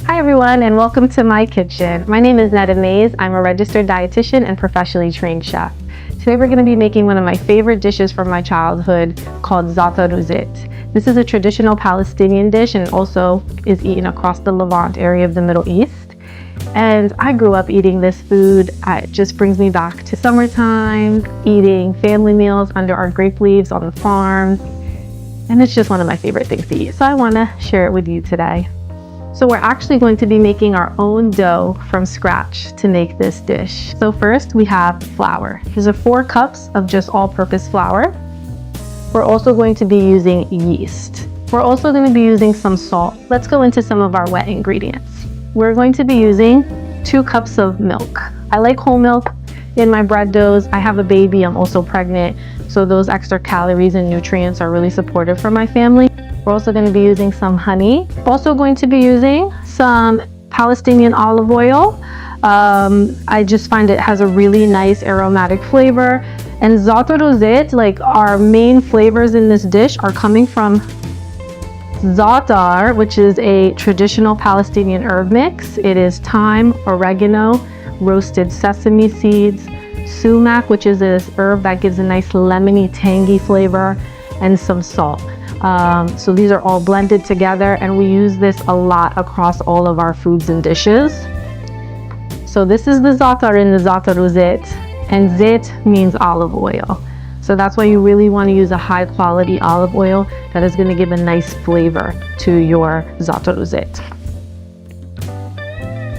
Hi everyone, and welcome to my kitchen. My name is Lebanese. I'm a registered dietitian and professionally trained chef. Today we're going to be making one of my favorite dishes from my childhood called Zaatar. This is a traditional Palestinian dish and also is eaten across the Levant area of the Middle East. And I grew up eating this food. It just brings me back to summertime, eating family meals under our grape leaves on the farm. And it's just one of my favorite things to eat. So I want to share it with you today. So we're actually going to be making our own dough from scratch to make this dish. So first we have flour. These are 4 cups of just all-purpose flour. We're also going to be using yeast. We're also going to be using some salt. Let's go into some of our wet ingredients. We're going to be using 2 cups of milk. I like whole milk in my bread doughs. I have a baby, I'm also pregnant, so those extra calories and nutrients are really supportive for my family. We're also going to be using some honey. We're also going to be using some Palestinian olive oil. I just find it has a really nice aromatic flavor. And Zait, like our main flavors in this dish are coming from Zaatar, which is a traditional Palestinian herb mix. It is thyme, oregano, roasted sesame seeds, sumac, which is this herb that gives a nice lemony, tangy flavor, and some salt. So these are all blended together, and we use this a lot across all of our foods and dishes. So this is the Zaatar in the Zaatar, and Zait means olive oil. So that's why you really want to use a high quality olive oil that is going to give a nice flavor to your Zaatar.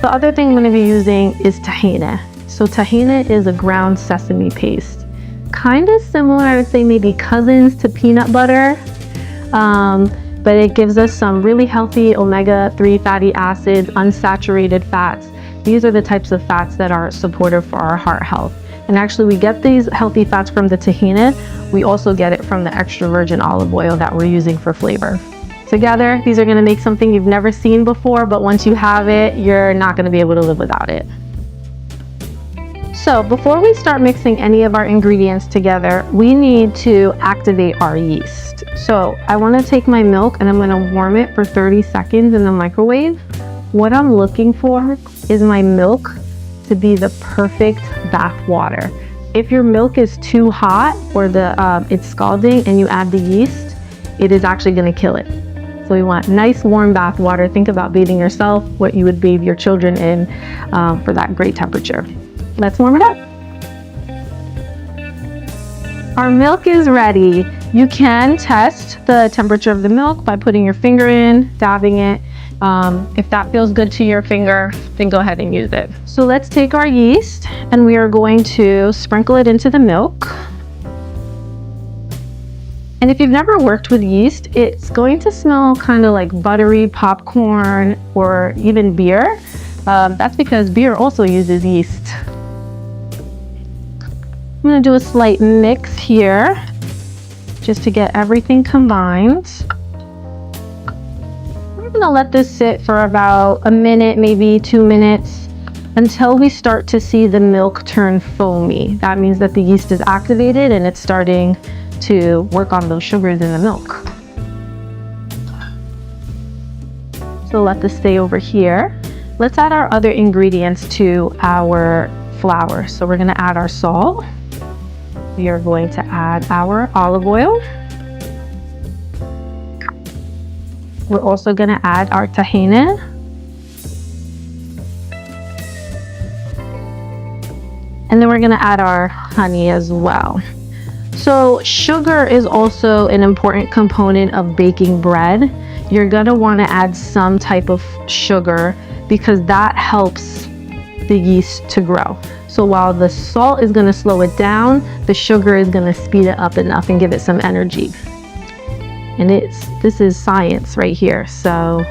The other thing I'm going to be using is tahina. So tahina is a ground sesame paste. Kind of similar, I would say maybe cousins to peanut butter. But it gives us some really healthy omega-3 fatty acids, unsaturated fats. These are the types of fats that are supportive for our heart health. And actually we get these healthy fats from the tahina. We also get it from the extra virgin olive oil that we're using for flavor. Together, these are going to make something you've never seen before, but once you have it, you're not going to be able to live without it. So before we start mixing any of our ingredients together, we need to activate our yeast. So I want to take my milk and I'm going to warm it for 30 seconds in the microwave. What I'm looking for is my milk to be the perfect bath water. If your milk is too hot or it's scalding and you add the yeast, it is actually going to kill it. So we want nice warm bath water. Think about bathing yourself, what you would bathe your children in for that great temperature. Let's warm it up. Our milk is ready. You can test the temperature of the milk by putting your finger in, dabbing it. If that feels good to your finger, then go ahead and use it. So let's take our yeast and we are going to sprinkle it into the milk. And if you've never worked with yeast, it's going to smell kind of like buttery popcorn or even beer. That's because beer also uses yeast. I'm going to do a slight mix here just to get everything combined. We're going to let this sit for about a minute, maybe 2 minutes, until we start to see the milk turn foamy. That means that the yeast is activated and it's starting to work on those sugars in the milk. So let this stay over here. Let's add our other ingredients to our flour. So we're going to add our salt. We are going to add our olive oil. We're also going to add our tahina. And then we're going to add our honey as well. So sugar is also an important component of baking bread. You're going to want to add some type of sugar because that helps the yeast to grow. So while the salt is going to slow it down, the sugar is going to speed it up enough and give it some energy. And this is science right here, so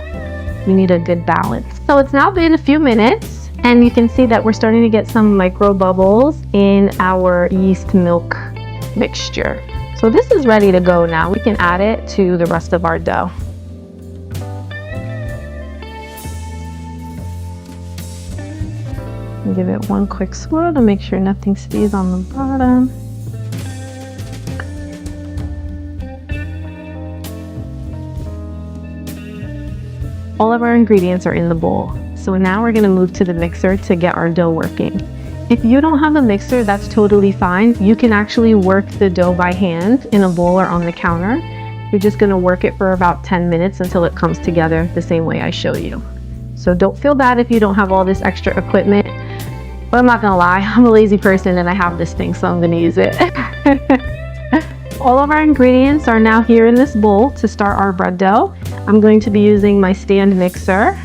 we need a good balance. So it's now been a few minutes and you can see that we're starting to get some micro bubbles in our yeast milk mixture. So this is ready to go now. We can add it to the rest of our dough. Give it one quick swirl to make sure nothing stays on the bottom. All of our ingredients are in the bowl. So now we're gonna move to the mixer to get our dough working. If you don't have a mixer, that's totally fine. You can actually work the dough by hand in a bowl or on the counter. You're just gonna work it for about 10 minutes until it comes together the same way I show you. So don't feel bad if you don't have all this extra equipment, but I'm not gonna lie, I'm a lazy person and I have this thing, so I'm gonna use it. All of our ingredients are now here in this bowl to start our bread dough. I'm going to be using my stand mixer.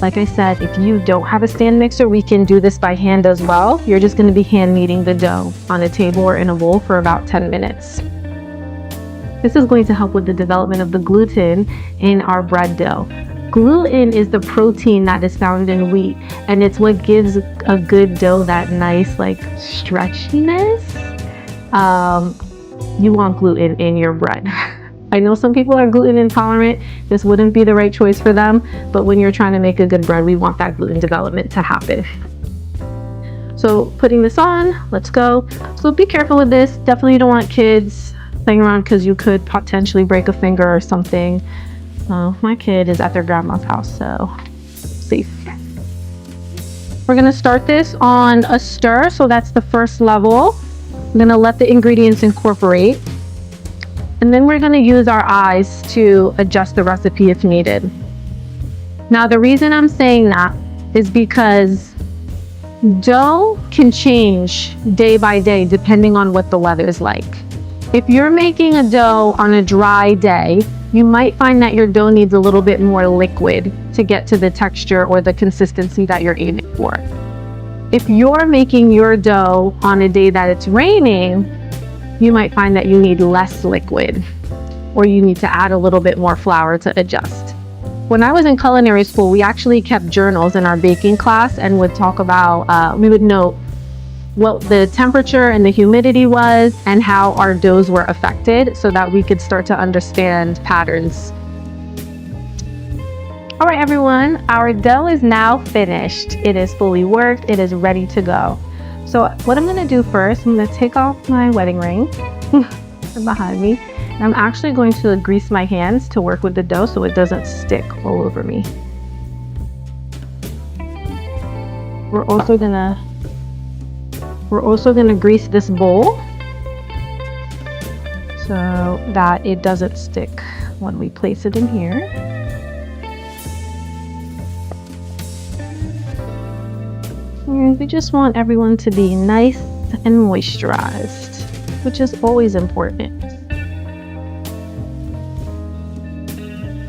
Like I said, if you don't have a stand mixer, we can do this by hand as well. You're just going to be hand kneading the dough on a table or in a bowl for about 10 minutes. This is going to help with the development of the gluten in our bread dough. Gluten is the protein that is found in wheat, and it's what gives a good dough that nice like stretchiness. You want gluten in your bread. I know some people are gluten intolerant. This wouldn't be the right choice for them, but when you're trying to make a good bread, we want that gluten development to happen. So putting this on, let's go. So be careful with this. Definitely don't want kids playing around because you could potentially break a finger or something. My kid is at their grandma's house, so safe. We're gonna start this on a stir, so that's the first level. I'm gonna let the ingredients incorporate. And then we're going to use our eyes to adjust the recipe if needed. Now, the reason I'm saying that is because dough can change day by day depending on what the weather is like. If you're making a dough on a dry day, you might find that your dough needs a little bit more liquid to get to the texture or the consistency that you're aiming for. If you're making your dough on a day that it's raining, you might find that you need less liquid or you need to add a little bit more flour to adjust. When I was in culinary school, we actually kept journals in our baking class and would talk about, we would note what the temperature and the humidity was and how our doughs were affected so that we could start to understand patterns. All right, everyone, our dough is now finished. It is fully worked. It is ready to go. So what I'm gonna do first, I'm gonna take off my wedding ring behind me. And I'm actually going to grease my hands to work with the dough so it doesn't stick all over me. We're also gonna grease this bowl so that it doesn't stick when we place it in here. And we just want everyone to be nice and moisturized, which is always important.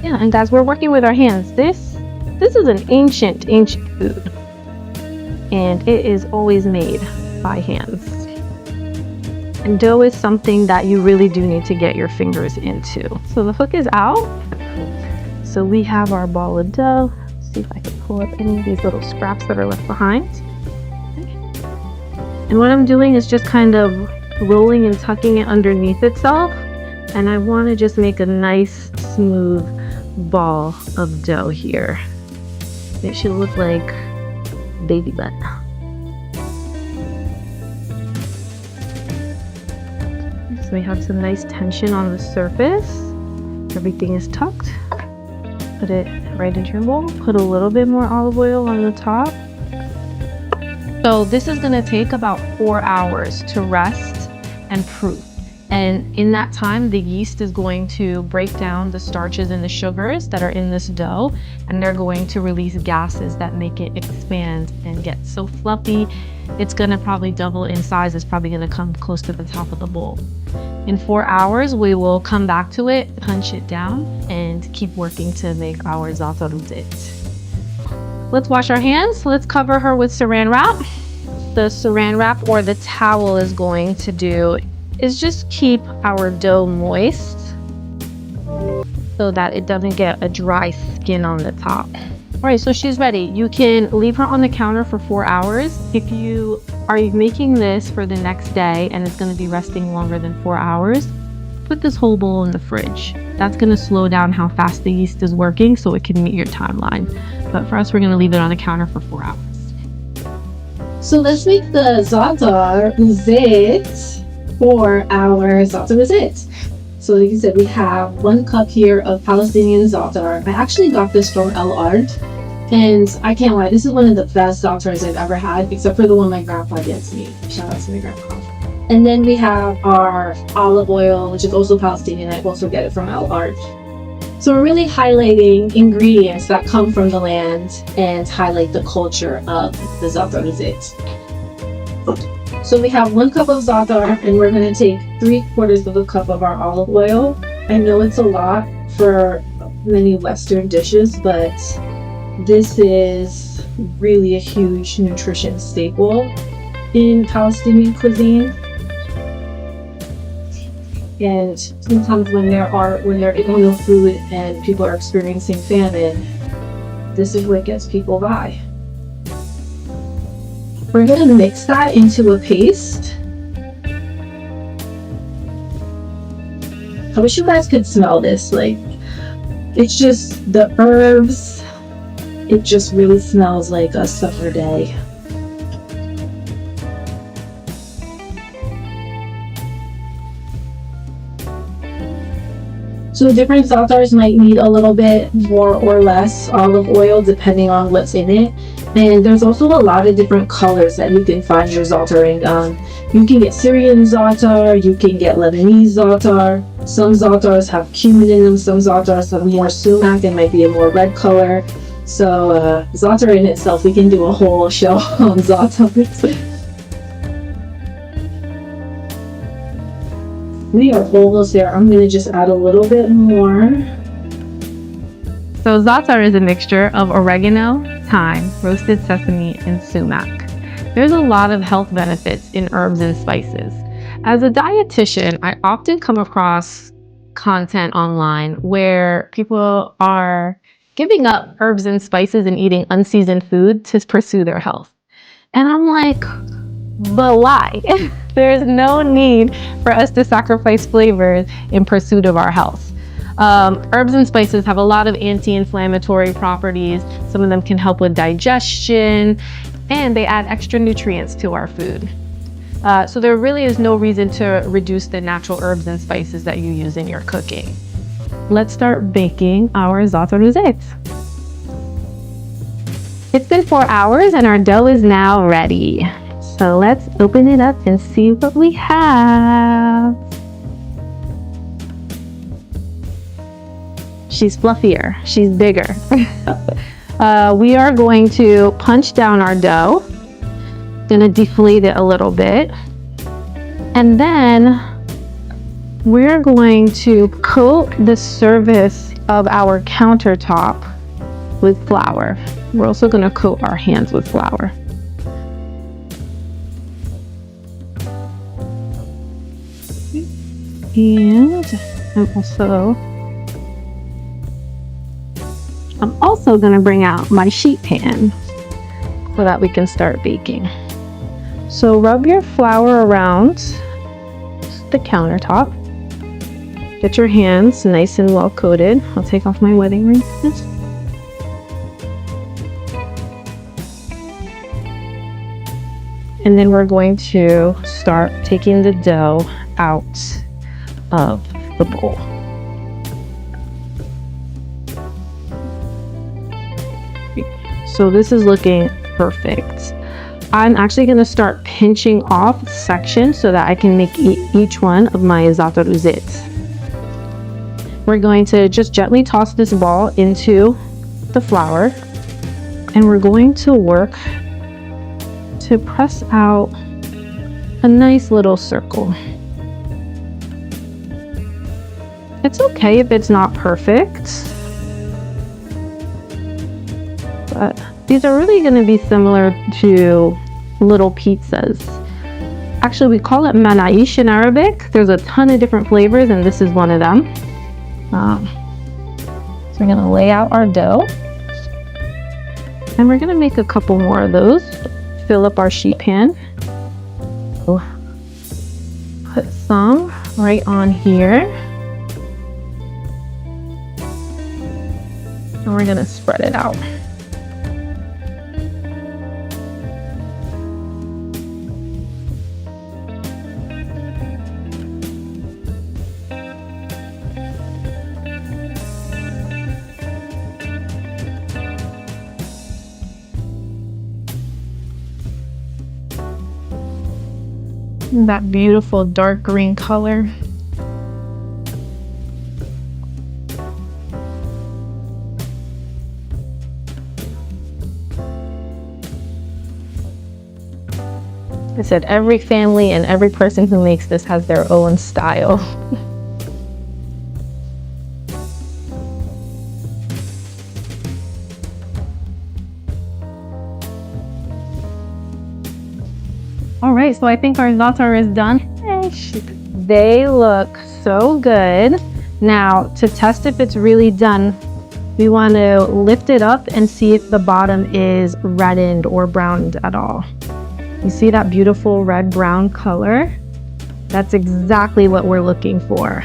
Yeah, and guys, we're working with our hands. This is an ancient food, and it is always made by hands. And dough is something that you really do need to get your fingers into. So the hook is out. So we have our ball of dough. Let's see if I can pull up any of these little scraps that are left behind. And what I'm doing is just kind of rolling and tucking it underneath itself. And I want to just make a nice, smooth ball of dough here. It should look like baby butt. So we have some nice tension on the surface. Everything is tucked. Put it right into your bowl. Put a little bit more olive oil on the top. So this is going to take about 4 hours to rest and proof. And in that time, the yeast is going to break down the starches and the sugars that are in this dough, and they're going to release gases that make it expand and get so fluffy. It's going to probably double in size. It's probably going to come close to the top of the bowl. In 4 hours, we will come back to it, punch it down, and keep working to make our Zaatar. Let's wash our hands. Let's cover her with saran wrap. The saran wrap or the towel is going to do is just keep our dough moist so that it doesn't get a dry skin on the top. All right, so she's ready. You can leave her on the counter for 4 hours. If you are making this for the next day and it's going to be resting longer than 4 hours, put this whole bowl in the fridge. That's going to slow down how fast the yeast is working so it can meet your timeline. But for us, we're going to leave it on the counter for 4 hours. So let's make the Zaatar Zait for our Zaatar Zait. So like you said, we have 1 cup here of Palestinian Zaatar. I actually got this from El Art. And I can't lie, this is one of the best Zaatars I've ever had, except for the one my grandpa gets me. Shout out to my grandpa. And then we have our olive oil, which is also Palestinian. I also get it from El Art. So we're really highlighting ingredients that come from the land and highlight the culture of the Zaatar Zait. So we have 1 cup of Zaatar, and we're going to take 3/4 of a cup of our olive oil. I know it's a lot for many Western dishes, but this is really a huge nutrition staple in Palestinian cuisine. And sometimes when there is no food and people are experiencing famine, this is what gets people by. We're going to mix that into a paste. I wish you guys could smell this. Like, it's just the herbs. It just really smells like a summer day. So different Zaatars might need a little bit more or less olive oil depending on what's in it. And there's also a lot of different colors that you can find your Zaatar in. You can get Syrian Zaatar, you can get Lebanese Zaatar. Some Zaatars have cumin in them, some Zaatars have more sumac and might be a more red color. So Zaatar in itself, we can do a whole show on Zaatar. We are almost there. I'm going to just add a little bit more. So Zaatar is a mixture of oregano, thyme, roasted sesame, and sumac. There's a lot of health benefits in herbs and spices. As a dietitian, I often come across content online where people are giving up herbs and spices and eating unseasoned food to pursue their health. And I'm like, but why? There's no need for us to sacrifice flavors in pursuit of our health. Herbs and spices have a lot of anti-inflammatory properties. Some of them can help with digestion, and they add extra nutrients to our food. So there really is no reason to reduce the natural herbs and spices that you use in your cooking. Let's start baking our Zaatar Zait. It's been 4 hours and our dough is now ready. So let's open it up and see what we have. She's fluffier, she's bigger. We are going to punch down our dough. Gonna deflate it a little bit. And then we're going to coat the surface of our countertop with flour. We're also gonna coat our hands with flour. And I'm also going to bring out my sheet pan so that we can start baking. So rub your flour around the countertop. Get your hands nice and well coated. I'll take off my wedding ring. And then we're going to start taking the dough out of the bowl. So this is looking perfect. I'm actually going to start pinching off sections so that I can make each one of my Zaatar Zait. We're going to just gently toss this ball into the flour, and we're going to work to press out a nice little circle. It's okay if it's not perfect, but these are really going to be similar to little pizzas. Actually, we call it manakish in Arabic. There's a ton of different flavors, and this is one of them. So we're going to lay out our dough, and we're going to make a couple more of those. Fill up our sheet pan. Put some right on here. And we're going to spread it out. That beautiful dark green color. I said every family and every person who makes this has their own style. All right, so I think our zaatar is done. They look so good. Now, to test if it's really done, we want to lift it up and see if the bottom is reddened or browned at all. You see that beautiful red-brown color? That's exactly what we're looking for.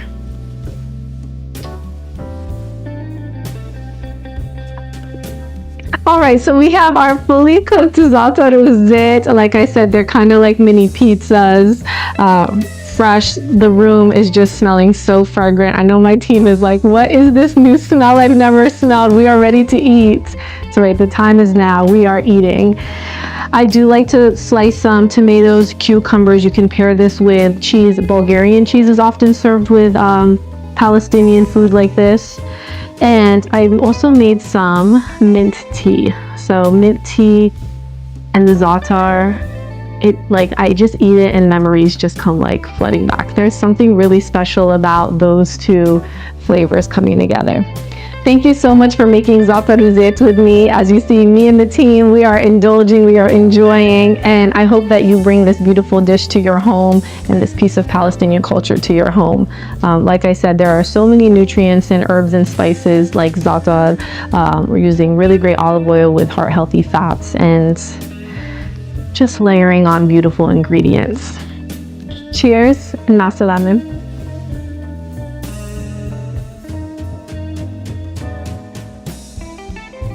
All right, so we have our fully cooked zaatar Zait. Like I said, they're kind of like mini pizzas. Fresh. The room is just smelling so fragrant. I know my team is like, what is this new smell I've never smelled? We are ready to eat. So right, the time is now. We are eating. I do like to slice some tomatoes, cucumbers. You can pair this with cheese. Bulgarian cheese is often served with Palestinian food like this. And I also made some mint tea. So mint tea and the zaatar, I just eat it and memories just come like flooding back. There's something really special about those two flavors coming together. Thank you so much for making Zaatar Zait with me. As you see, me and the team, we are indulging, we are enjoying, and I hope that you bring this beautiful dish to your home and this piece of Palestinian culture to your home. Like I said, there are so many nutrients and herbs and spices like zaatar. We're using really great olive oil with heart-healthy fats and just layering on beautiful ingredients. Cheers and ma salamin.